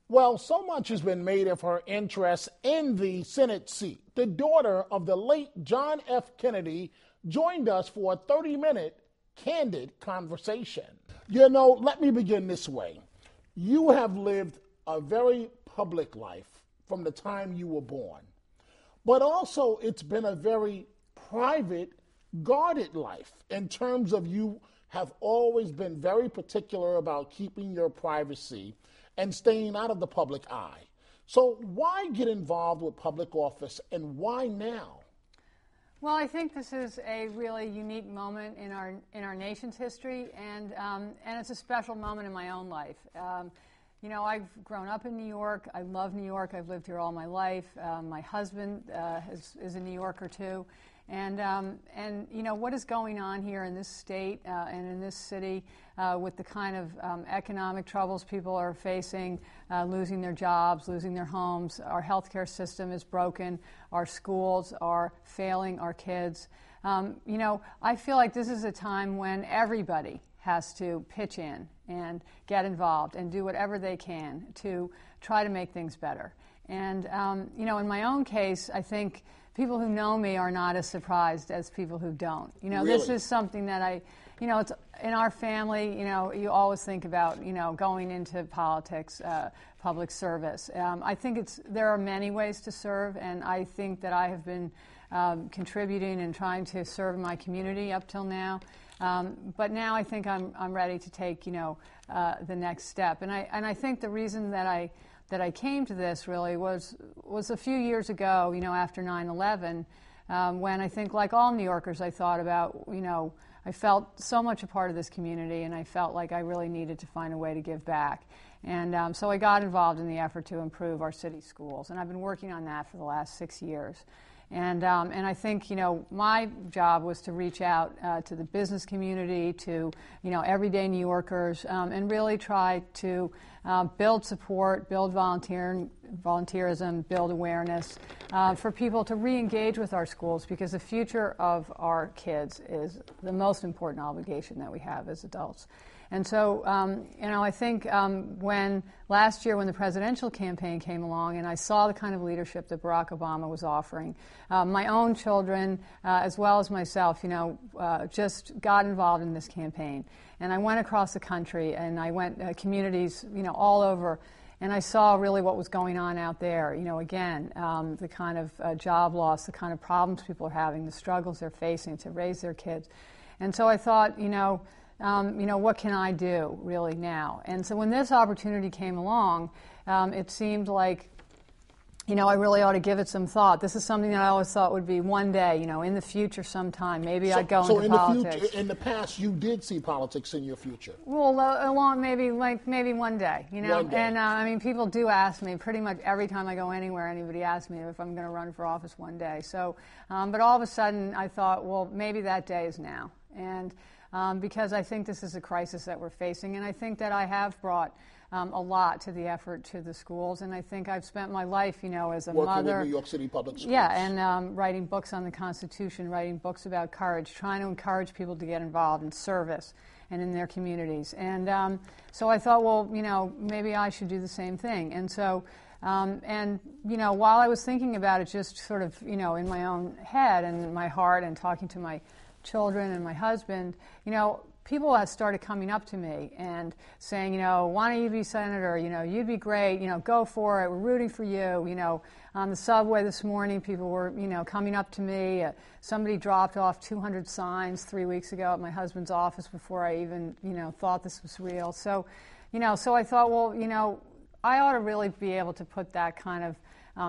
Well, so much has been made of her interest in the Senate seat. The daughter of the late John F. Kennedy joined us for a 30-minute candid conversation. Let me begin this way. You have lived a very public life from the time you were born, but also it's been a very private, guarded life in terms of you have always been very particular about keeping your privacy and staying out of the public eye. So why get involved with public office, and why now? Well, I think this is a really unique moment in our nation's history, and it's a special moment in my own life. I've grown up in New York. I love New York. I've lived here all my life. My husband is a New Yorker too. And what is going on here in this state and in this city with the kind of economic troubles people are facing, losing their jobs, losing their homes. Our healthcare system is broken. Our schools are failing our kids. I feel like this is a time when everybody has to pitch in and get involved and do whatever they can to try to make things better. And, in my own case, I think people who know me are not as surprised as people who don't. Really? This is something that it's in our family, you always think about, going into politics, public service. I think there are many ways to serve, and I think that I have been contributing and trying to serve my community up till now. But now I think I'm ready to take, the next step. And I think the reason that I came to this really was a few years ago, after 9/11, when I think, like all New Yorkers, I thought about, I felt so much a part of this community, and I felt like I really needed to find a way to give back. And so I got involved in the effort to improve our city schools, and I've been working on that for the last 6 years. And I think, my job was to reach out to the business community, to, everyday New Yorkers, and really try to build support, build volunteerism, build awareness for people to re-engage with our schools, because the future of our kids is the most important obligation that we have as adults. And so, I think when last year when the presidential campaign came along and I saw the kind of leadership that Barack Obama was offering, my own children, as well as myself, just got involved in this campaign. And I went across the country and I went communities, all over, and I saw really what was going on out there. Again, the kind of job loss, the kind of problems people are having, the struggles they're facing to raise their kids. And so I thought, what can I do really now? And so when this opportunity came along, it seemed like, I really ought to give it some thought. This is something that I always thought would be one day, in the future sometime. Maybe I'd go into politics. So in the past, you did see politics in your future? Well, maybe one day, One day. And people do ask me pretty much every time I go anywhere. Anybody asks me if I'm going to run for office one day. So, but all of a sudden, I thought, well, maybe that day is now, and because I think this is a crisis that we're facing, and I think that I have brought a lot to the effort to the schools, and I think I've spent my life, as a working mother. With New York City Public Schools. Yeah, and writing books on the Constitution, writing books about courage, trying to encourage people to get involved in service and in their communities. And so I thought, well, maybe I should do the same thing. And so, while I was thinking about it just sort of, in my own head and in my heart and talking to my children and my husband, people have started coming up to me and saying, why don't you be senator? You'd be great. Go for it. We're rooting for you. On the subway this morning, people were, coming up to me. Somebody dropped off 200 signs 3 weeks ago at my husband's office before I even, thought this was real. So, so I thought, well, I ought to really be able to put that kind of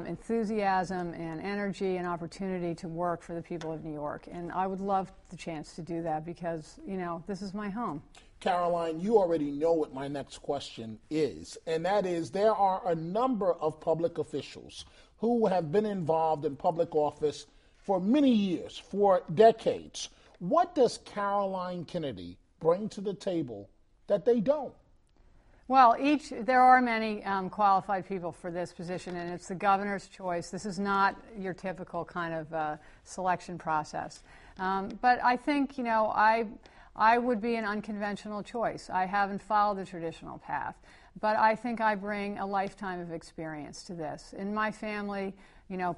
enthusiasm and energy and opportunity to work for the people of New York. And I would love the chance to do that because, this is my home. Caroline, you already know what my next question is, and that is there are a number of public officials who have been involved in public office for many years, for decades. What does Caroline Kennedy bring to the table that they don't? Well, there are many qualified people for this position, and it's the governor's choice. This is not your typical kind of selection process. But I think, I would be an unconventional choice. I haven't followed the traditional path. but I think I bring a lifetime of experience to this. In my family,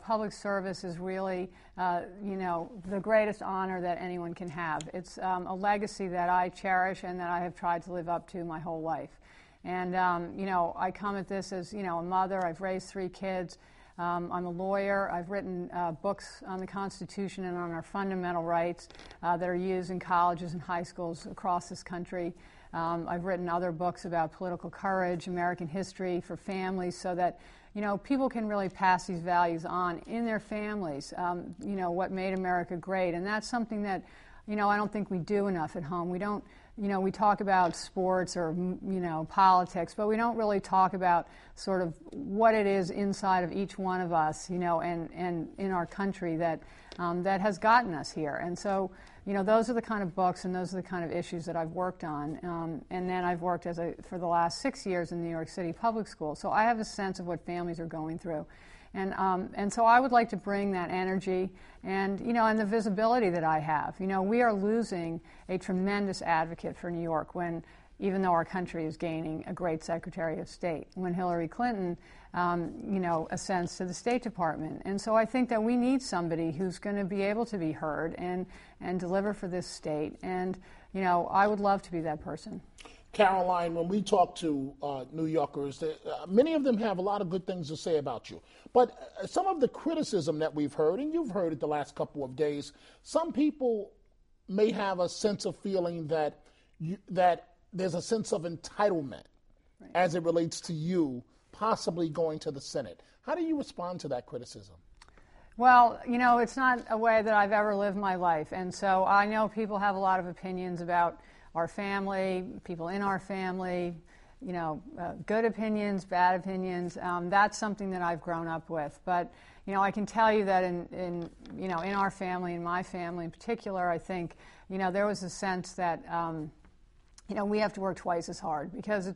public service is really, the greatest honor that anyone can have. It's a legacy that I cherish and that I have tried to live up to my whole life. And, I come at this as, a mother. I've raised 3 kids. I'm a lawyer. I've written books on the Constitution and on our fundamental rights that are used in colleges and high schools across this country. I've written other books about political courage, American history for families, so that people can really pass these values on in their families, what made America great. And that's something that, I don't think we do enough at home. We don't, we talk about sports or, politics, but we don't really talk about sort of what it is inside of each one of us, and in our country that has gotten us here. And so, those are the kind of books and those are the kind of issues that I've worked on. And then I've worked for the last 6 years in New York City public school. So I have a sense of what families are going through. And so I would like to bring that energy and, and the visibility that I have. We are losing a tremendous advocate for New York even though our country is gaining a great Secretary of State, when Hillary Clinton, ascends to the State Department. And so I think that we need somebody who's going to be able to be heard and deliver for this state. And, I would love to be that person. Caroline, when we talk to New Yorkers, many of them have a lot of good things to say about you. But some of the criticism that we've heard, and you've heard it the last couple of days, some people may have a sense of feeling that there's a sense of entitlement as it relates to you possibly going to the Senate. How do you respond to that criticism? Well, it's not a way that I've ever lived my life. And so I know people have a lot of opinions about our family, people in our family, good opinions, bad opinions. That's something that I've grown up with. But, I can tell you that in our family, in my family in particular, I think, there was a sense that, we have to work twice as hard because,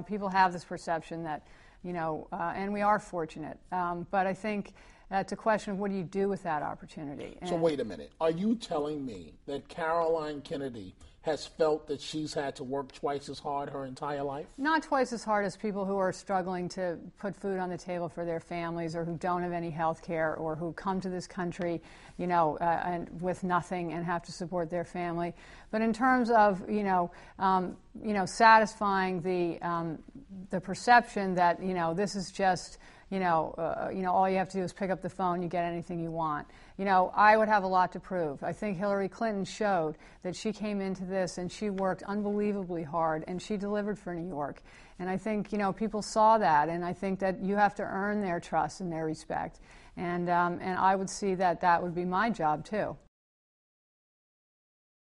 people have this perception that, and we are fortunate. But I think it's a question of what do you do with that opportunity. So wait a minute. Are you telling me that Caroline Kennedy has felt that she's had to work twice as hard her entire life? Not twice as hard as people who are struggling to put food on the table for their families, or who don't have any health care, or who come to this country, and with nothing and have to support their family. But in terms of, satisfying the perception that, this is just, all you have to do is pick up the phone, you get anything you want. I would have a lot to prove. I think Hillary Clinton showed that she came into this and she worked unbelievably hard and she delivered for New York. And I think, people saw that, and I think that you have to earn their trust and their respect. And I would see that would be my job too.